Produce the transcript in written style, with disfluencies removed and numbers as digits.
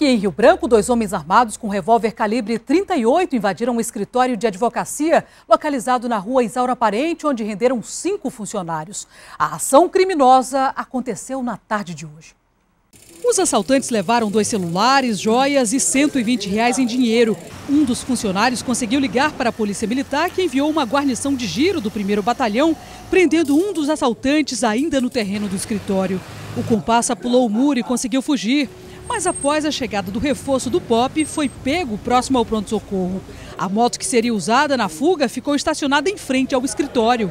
Aqui em Rio Branco, 2 homens armados com revólver calibre 38 invadiram um escritório de advocacia localizado na rua Isaura Parente, onde renderam 5 funcionários. A ação criminosa aconteceu na tarde de hoje. Os assaltantes levaram 2 celulares, joias e R$ 120 em dinheiro. Um dos funcionários conseguiu ligar para a Polícia Militar, que enviou uma guarnição de giro do 1º Batalhão, prendendo um dos assaltantes ainda no terreno do escritório. O comparsa pulou o muro e conseguiu fugir, mas após a chegada do reforço do POP, foi pego próximo ao pronto-socorro. A moto que seria usada na fuga ficou estacionada em frente ao escritório.